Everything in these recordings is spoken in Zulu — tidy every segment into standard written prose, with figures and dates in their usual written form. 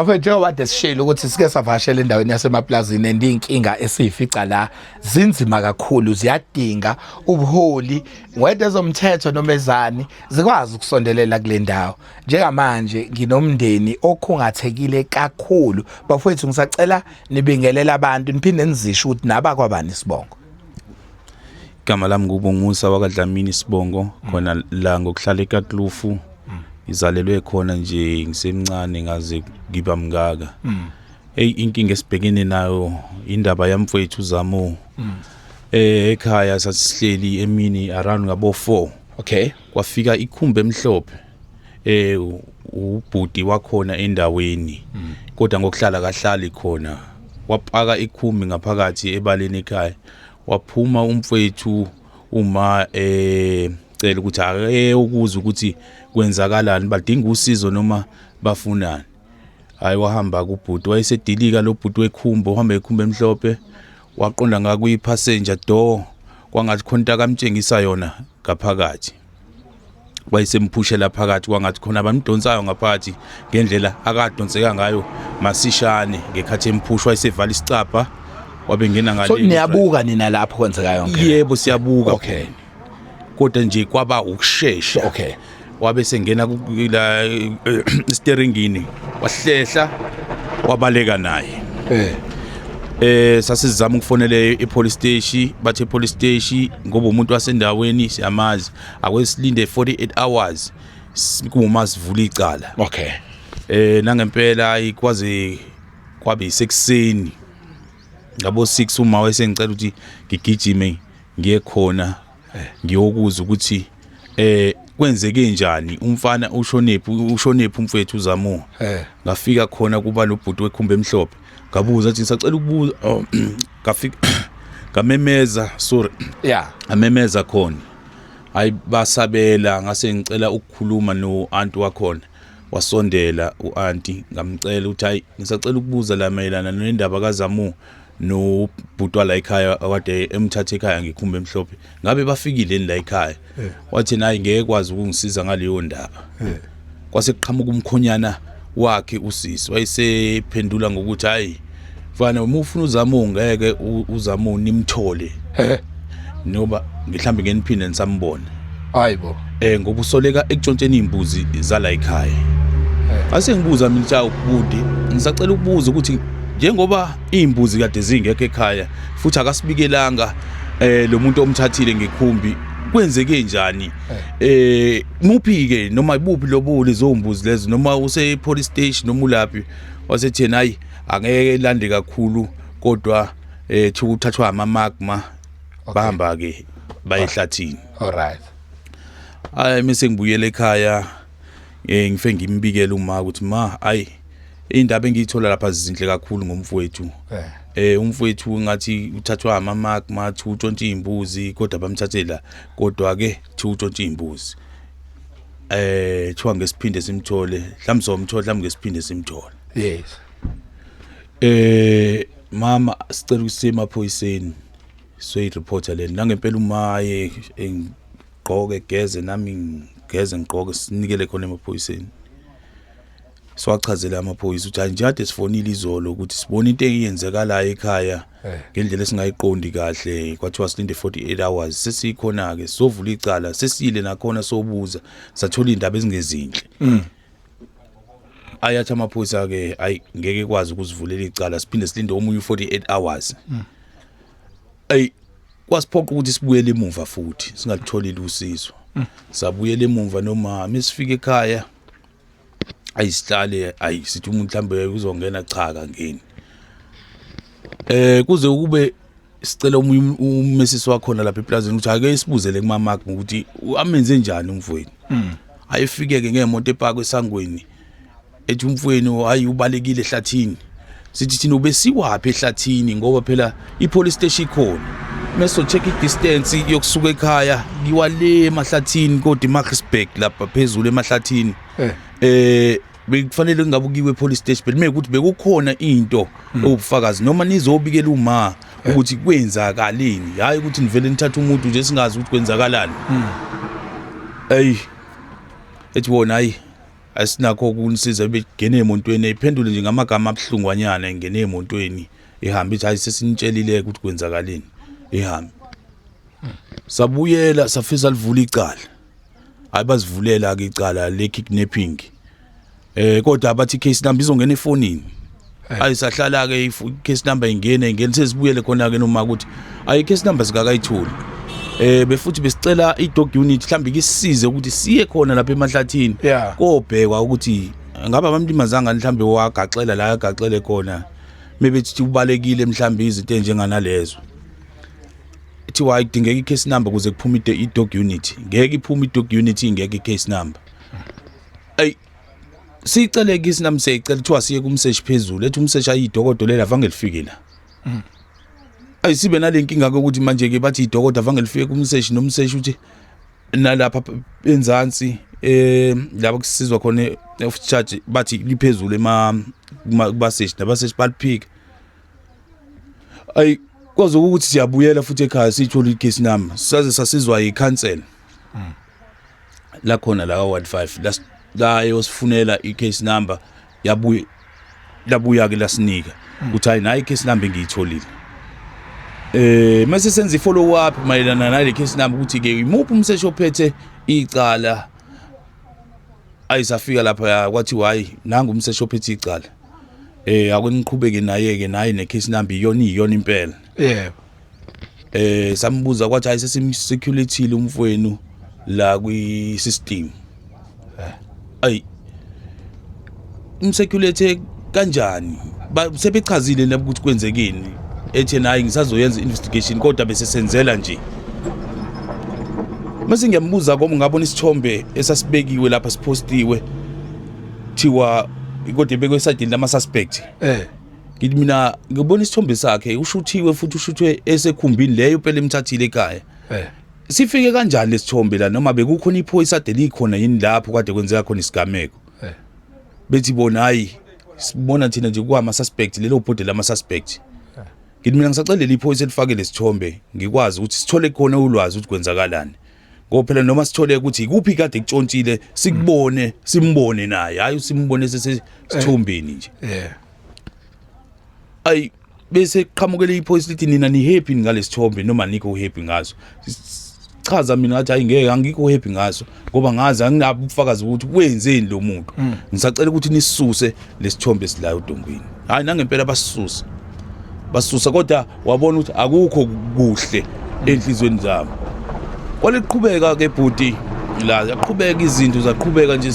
Afethu njengoba sishilo ukuthi sike savashela endaweni yasemaplazini endinkinga esiyifica la zinzima kakhulu ziyadinga ubuholi wedezomthetho noma ezani zikwazi ukusondelela kule ndawo. Njengamanje nginomndeni okhungathekile kakhulu. Bafowethu ngisacela nibingelela abantu niphinde nizisho ukuthi naba kwabani Sibongo. Igama lami nguBongusa wakwaDlamini Sibongo khona la ngokuhlala eKatlufu. Izalelwe khona nje ngisemncane ngaze ngiba mngaka. Inkinga esibhekene nayo indaba yamfowethu uZamo. Ekhaya sasihleli emini around ngabo 4. Okay. Kwafika ikhumbe emhlophe. Ubhuti wakhona endaweni. Kodwa ngokuhlala kahlali khona. Wapaka ikhumbi ngaphakathi ebaleni ekhaya. Waphuma umfowethu uma cela ukuthi ake ukuza ukuthi kwenzakalani badinga usizo noma bafunani. Hayi wahamba kubhuti wayesedilika lo bhuti wekhumbo uhamba ekhumbe emhlophe waqonda ngakuyi passenger door kwangathi khonta kamtshengisa yona ngaphakathi. Wayesempushela phakathi kwangathi khona abamdonsayo ngaphakathi ngendlela akadonseka ngayo masishane ngekhathi emphushwa wayesevala isicapha wabengena ngale. So niyabuka nina lapho kwenzeka yonke. Yebo siyabuka. Okay. Kodwa nje kwaba ukusheshsha. Okay. Wabe sengena la steeringini wahlehla wabaleka naye. Sasizama ukufonela epolice station bathe police station ngoba umuntu wasendaweni siyamazi akwesilinde 48 hours kuma sivula icala. Okay. Nangempela ayikwazi kwabe isekuseni ngabo 6 uma wayesengicela ukuthi ngigijime ngiye khona ngiyokuza ukuthi kwenzeke njani umfana ushonephi umfowethu uZamo. Ngafika khona kuba lobhuti wekhumbe emhlophe ngabuza athi ngisacela ukubuza ngafika ngamemeza sorry amemeza khona hayi basabela ngase ngicela ukukhuluma no-aunt wakhona wasondela u-auntie ngamcela ukuthi hayi ngisacela ukubuza la mayelana nendaba kaZamo nobhutwa la ekhaya akade emthathe ekhaya ngikhumbe emhlophe ngabe bafikile la ekhaya wathi nayi ngeke kwazi ukungisiza ngaleyo ndaba. Kwase kuqhamuka umkhonyana wakhe usisi wayesephendula ngokuthi hayi mfana uma ufuna uZamo ngeke uZamo nimthole noba mhlambe ngeniphinde nisambone hayibo ngoba usoleka ekutshontsheni imbuzi zala ekhaya. Ase ngibuza mina cha ukubude ngisacela ukubuza ukuthi njengoba imbuzi kade zingekho ekhaya futhi akasibikelanga lo muntu omthathile ngekhumbi kwenzeke njani muphi ke noma ibuphi lobuli zombuzi lezo noma use police station noma ulaphi wasethi hayi angeke lande kakhulu kodwa thi uthathwa amamagma bahamba ke bayehlathini. Alright. Mase ngibuyele ekhaya ngife ngimbikela uma ukuthi ma hayi indaba engiyithola lapha zizinhle kakhulu ngomfowethu. Umfowethu ngathi uthathwa amamagma thi utshontsha imbuzi kodwa bamthathela kodwa ke thi utshontsha imbuzi. Thiwa ngesiphinde simthole mhlawumbe somthola mhlawumbe ngesiphinde simthole. Yes. Mama sicela ukusema emaphoyiseni soyi-reporter le nangempela umaye engigqoke geze nami ngeze ngigqoke sinikele khona emaphoyiseni. Siwachazela amaphoyisa ukuthi anjade sifonile izolo ukuthi sibone into eyenzekala ekhaya ngendlela esingayiqondi kahle kwathiwa silinde 48 hours sesikhona ke sovula icala sesile nakhona sobuza sathola indaba ezingezinhle. Ayathi amaphoyisa ke ayi ngeke kwazi ukuzivulela icala siphinde silinde omunye 48 hours. Kwasiphoqa ukuthi sibuyele emuva futhi singatholile usizo. Sabuyele emuva noma mesifika ekhaya ayisihlale sithi umuntu mhlambe uzongena cha kangeni. Kuze kube sicela umesisi wakhona lapha eplazini ukuthi ake sibuzele kumamakho ukuthi amenze njani umfowenu. Ayifike ke ngemoto epakwe esangweni ethi umfowenu hayi ubalekile ehlathini. Sithi thina ubesiwapi ehlathini ngoba phela ipolice station ikhona. Meso check i-distance yokusuka ekhaya ngiwale emahlathini kodwa eMarksburg lapha phezulu emahlathini. Bekufanele ngabukiwe police station but mekuthi bekukhona into obufakazi noma nizobikela uma ukuthi kwenzakaleni hayi ukuthi nivele nithatha umuntu nje singazi ukuthi kwenzakalani. Ethi wona hayi asinakho ukunisiza begene emontweni iphendule nje ngamagama abhlungwanyana ingene emontweni ihamba ithi hayi sesinitshelile ukuthi kwenzakaleni ihamba sabuyela safisa livula icala ayibazivulela ke icala le kidnapping kodwa bathi case number izongena efonini ayisahlala ke case number ingene sesibuyele khona ke noma ukuthi ayi case number sikakayitholi befuthi besicela i-dog unit mhlambi kisisize ukuthi siye khona lapha emahlathini kobhekwa ukuthi ngabe abamlimazanga mhlambi wagaxela la agaxele khona mebethi ubalekile mhlambi izinto enjenganalezo thiwa ayidingeka i-case number kuze kuphume i-dog unit ngeke iphume i-dog unit ingeke i-case number ay sicele case number seyicela thiwa siye kumseshi phezulu ethi umseshi ayidokodo lela vange lifike la ayisibe nalenkinga ukuthi manje ke bathi idokodo vange lifike kumseshi nomseshi uthi nalapha enzansi lapho kusizwa khona of charge bathi liphezulu kubaseshi nabaseshi baliphika ay kwazi ukuthi siyabuyela futhi ekhaya sithola i-case number saze sasizwa i-council la khona la ward 5 la yosifunela i-case number yabuya ke lasinika ukuthi hayi nayi i-case number ngiyitholile mase senza i-follow up mayelana nale case number ukuthi ke imuphi umseshi ophethe icala ayisafika lapha kwathi hayi nanga umseshi ophethe icala akuniqhubeke naye ne-case number iyona impela sambuza kwathi hayi sesimsecurity umfowenu la kwi-system ay umsecurity kanjani sebechazile nabo ukuthi kwenzekeni ethi nayi ngisazoyenza investigation kodwa bese senzela nje mase ngiyambuza ngoba ngabona isithombe esasibekiwe lapha sipostiwe thiwa kodwa bekwesadini lama suspect ngithi mina ngibona isithombe sakhe ushuthiwe futhi ushuthwe esekhumbini leyo phela emthathile ekhaya sifike kanjani lesithombe la noma bekukhona iphoyisa ade likhona yini lapho kade kwenzeka khona isigameko bethi bona hayi sibona thina nje kwama suspect lelo bhodi lama suspect ngithi mina ngisacelela iphoyisa elifake lesithombe ngikwazi ukuthi sithole khona ulwazi ukuthi kwenzakalani ngoba phela noma sithole ukuthi ikuphi kade kutshontshile sikubone simbone naye hayi simbone sesithombeni nje ay bese qhamukele iphoyisa lithi nina ni happy ngalesithombe noma nikho happy ngaso chaza mina ngathi hayi ngeke angikho happy ngaso ngoba ngazi anginabo ubufakazi ukuthi wenzeni lo muntu ngisacela ukuthi nisisuse lesithombe silayo uDongweni hayi nangempela basusa kodwa wabona ukuthi akukho kuhle enhlizweni zabo kwaliqhubeka ke bhuti la yaqhubeka izinto zaqhubeka nje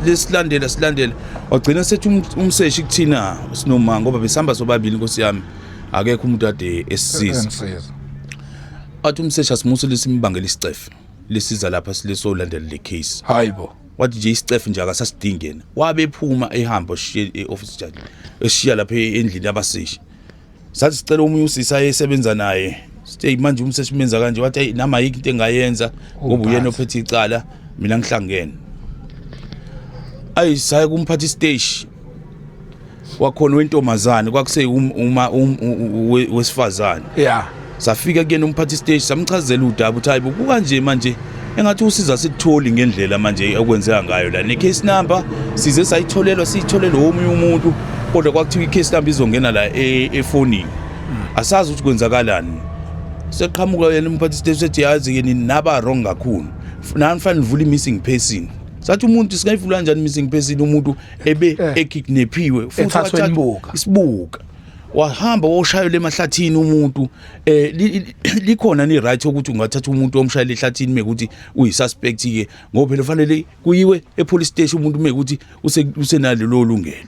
lesilandela wagcina sethi umseshi kuthina sinomanga ngoba besihamba sobabili Nkosi yami akekho umuntu ade esisiza athi umseshi asimusele simbangela isicefe lesiza lapha silesolandela le case hayibo wathi nje isicefe nje akasasidingena wabephuma ehamba oshiye e-office judge eshiya lapha endlini yabaseshi sathi sicela umunye usisa ayesebenza naye stay manje umseshi menza kanje wathi nama yiki into engayenza ngoba uyena ophethe icala mina ngihlangene ayisaye kumphathi stage wakhona wentomazane kwakuse wesifazane safika kuyena umphathi stage samchazela udaba uthi hayibo kukanje manje engathi usiza sitholi ngendlela manje okwenzeka ngayo la ne case number size siyitholelwa omunye umuntu kodwa kwakuthiwa i-case number izongena la efonini asazi ukuthi kwenzakalani seqhamuka yena umphathi stage sethi yazi yini naba wrong kakhulu nani fanele nivule missing person sathi umuntu singayivula kanjani missing person umuntu ebe ekidnapiwe futhi wathatha isibuka wahamba woshayela emahlathini umuntu likhona ni right ukuthi ungathatha umuntu omshayela ehlathini mekuthi uyisuspect ke ngoba phela fanele kuyiwe epolice station umuntu mekuthi usenalo lo lungelo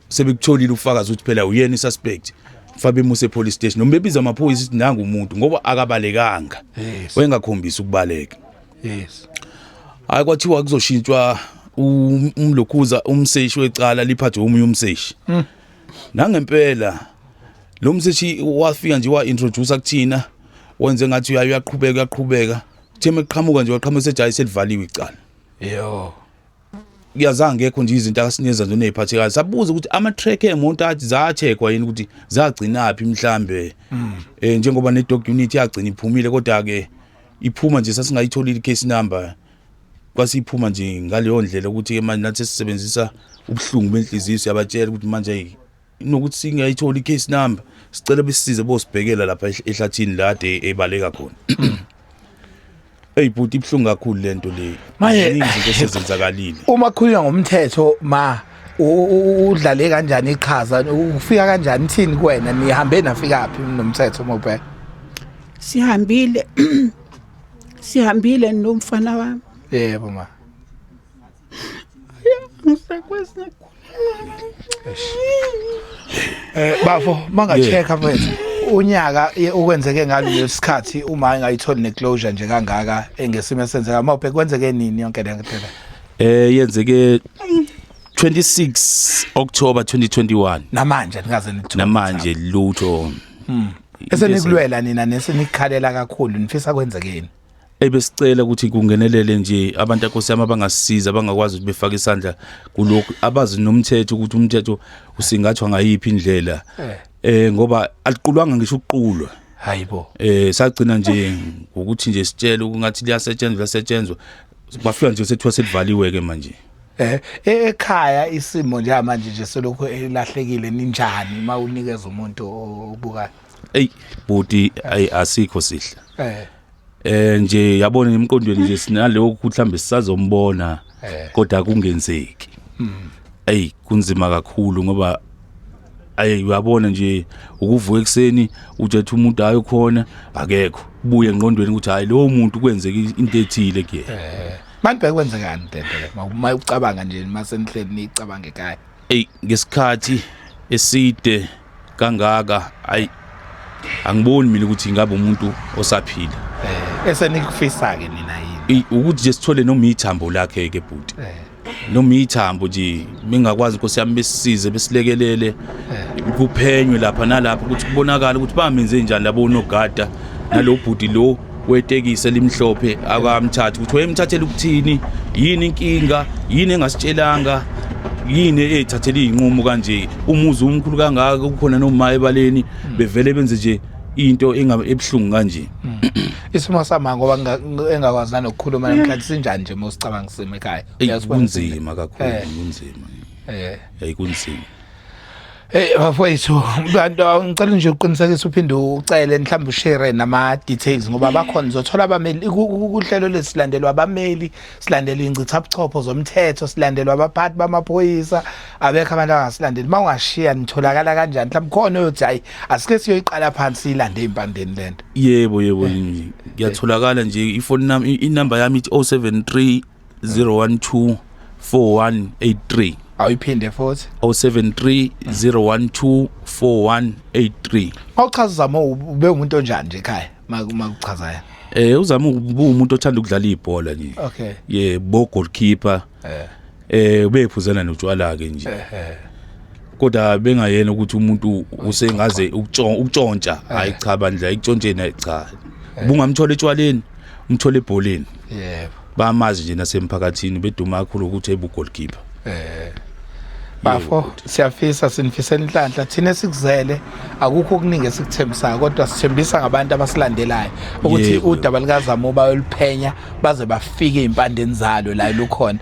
sebekutholile ufakazi ukuthi phela uyena isuspect fabe muse police station noma bebiza amaphoyisa ukuthi nanga umuntu ngoba akabalekanga wengakhombisa ukubaleka hayi kwathiwa kuzoshintshwa umlokhuza umseshi wecala liphathwe omunye umseshi nangempela lo mseshi wafika nje wa-introduce kuthina wenze ngathi uyaqhubeka theme qhamuka nje waqhamuka sethi hayi selivaliwe icala kuyazange ngekho nje izinto akasinikeza nje neziphathekayo sabuza ukuthi ama-track emonto athi zacheckwa yini ukuthi zagcinaphi mhlambe njengoba ne-dog unit yagcina iphumile kodwa ke iphuma nje sasingayitholile i-case number kwasiphuma nje ngaleyo ndlela ukuthi ke manje nathi sisebenzisa ubuhlungu benhliziyo siyabatshela ukuthi manje inokuthi singayithola i-case number sicela besisize bosibhekela lapha ehlathini lade ebaleka khona. Hey bhuti ibhlungu kakhulu lento le. Manje izinto esezenzakalile. Uma khulunywa ngomthetho udlale kanjani iqhaza ufika kanjani thini kuwena nihambe nafikaphi nomthetho mobhe? Sihambile nomfana wami. Yebo ma. Ngisakwazi Bafo mangacheka mfethu unyaka ukwenzeke ngalolu sikhathi uma engayitholi neclosure nje kangaka engesimo esenzeka mawubhe kwenzeke nini yonke le nto le? Yenzeke 26 October 2021 namanje nikaze nithola namanje lutho. Esenikulwela nina nesenikhalela kakhulu nifisa kwenzekeni? Ebesicela ukuthi kungenelele nje abantu akosiyama abangasiza abangakwazi ukuthi befake isandla kulokho abazi nomthetho ukuthi umthetho usingathwa ngayiphi indlela ngoba aliqulwanga ngisho uqulwa hayibo sagcina nje ukuthi nje sitshele ukuthi liyasetshenzwa bafika nje sethiwa selivaliwe ke manje ekhaya isimo nje manje selokho elahlekile ninjani mawunikeza umuntu obukayo budi asikho sihle nje yabona emqondweni nje sinaloko mhlambe sisazombona kodwa kungenzeki kunzima kakhulu ngoba uyabona nje ukuvuka ekseni ujethi umuntu ayo khona akekho buye engqondweni ukuthi hayi lo muntu kwenzeka into ethile kuyena manje bekwenzekani Ntendele uma ucabanga nje mase nihleli nicabange ekhaya ngesikhathi eside kangaka angiboni mina ukuthi ingabe umuntu osaphila esenikufisa ke nina yini ukuthi nje sithole noma ithambo lakhe ke bhuti noma ithambo nje mingakwazi inkosi yami besisize besilekelele kuphenywe lapha nalapha ukuthi kubonakala ukuthi bamenze njani labo nogada nalo bhuti lo wetekisi elimhlophe akamthatha ukuthi wayemthathela ukuthini yini inkinga yini engasitshelanga yini ethathela izinqumo kanje umuzi omkhulu kangaka kukhona noma ebaleni bevele benze nje into ebhlungu kanje. Isimo sama ngoba engakwazi nokukhuluma namhlanje sinjani nje mosicabanga sima ekhaya kunzima kakhulu kunzima kunzima bafowethu bantu ngicela nje uqinisekise uphinde ucele mhlawumbe ushare nama details ngoba bakhona uzothola abameli kuhlelo lesilandelwa abameli silandelwa ingcithabuchopho zomthetho silandelwa abaphathi bamaphoyisa abekho abantu abangasilandeli mawungashiya nitholakala kanjani mhlawumbe khona uyothi hayi asike siyoyiqala phansi ilande impandeni lento. Yebo ngiyatholakala nje ifone nami inamba yami ithi 073 012 4183 awuyiphinde futhi 073 012 4183. Awuchaza Zamo ube umuntu onjani nje ekhaya makuchaza yena? Uzama umuntu othanda ukudlala ibhola nje. Okay. Bo goalkeeper. Ubephuzana notshwala ke nje. Kodwa bengayena ukuthi umuntu usengaze ukutshontsha hayi cha bandla ikutshontshe cha. Bungamthola etshwaleni umthola ebholeni. Yebo. Bamazi nje nasemphakathini beduma kakhulu ukuthi ebu goalkeeper. Bafo siyafisa sinifisela inhlanhla thina sikuzele akukho okuningi esikuthembisayo kodwa sithembisa ngabantu abasilandelayo ukuthi udaba likaZamo bayoliphenya baze bafike impandeni zalo la lukhona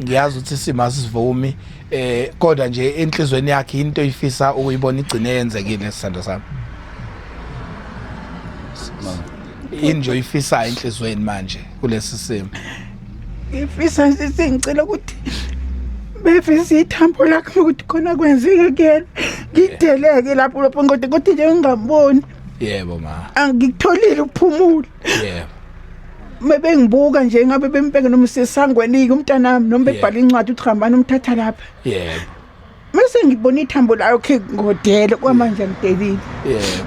ngiyazi ukuthi isimo sivumi kodwa nje enhlizweni yakhe into ifisa ukuyibona igcine yenzekile sisando sami injo ifisa enhlizweni manje kulesi simo ifisa singicela ukuthi befisi ithambo lakhe ukuthi khona kwenzeke kuyena ngideleke lapho kodwa nje ngingamboni. Yebo ma angikutholile ukuphumula. Yebo mebengibuka nje ngabe bempeke noma sesangwenike umntanami noma bebhala incwadi uthi hambani umthatha lapha. Yebo mase ngibona ithambo lakhe ngodele kwamanje ngidelile. Yebo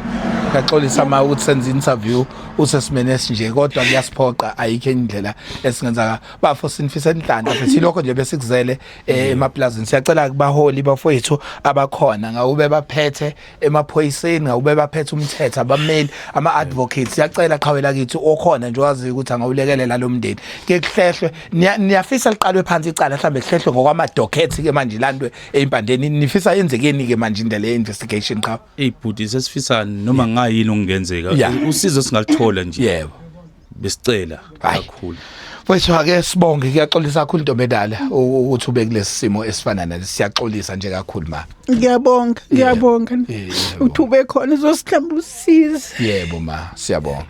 ngaxolisa ma ukuthi senze interview usesimene esinje kodwa kuyasiphoqa ayikho indlela esingenza bafo sinifisa inhlanhla futhi lokho nje besikuzele emaplazini siyacela kubaholi bafowethu abakhona ngawube baphethe emaphoyiseni ngawube baphethe umthetho abameli ama advocates siyacela qhawela kithi okhona nje wazi ukuthi angawulekelela lo mndeni ke kuhlehlwe niyafisa liqalwe phansi icala mhlambe kuhlehlwe ngokwama docket ke manje ilandwe empandeni nifisa yenzekeni ke manje indlela ye-investigation qha ibhudi sesifisa noma ngayini okungenzeka usizo singaluthola nje yebo besicela kakhulu Mfowethu ake sibonge kuyaxolisa kakhulu Ntombendala ukuthi ube kulesi simo esifana nalesi siyaxolisa nje kakhulu ma. Ngiyabonga Yebo. uthi ube khona uzosihlamba usize. Yebo ma siyabonga.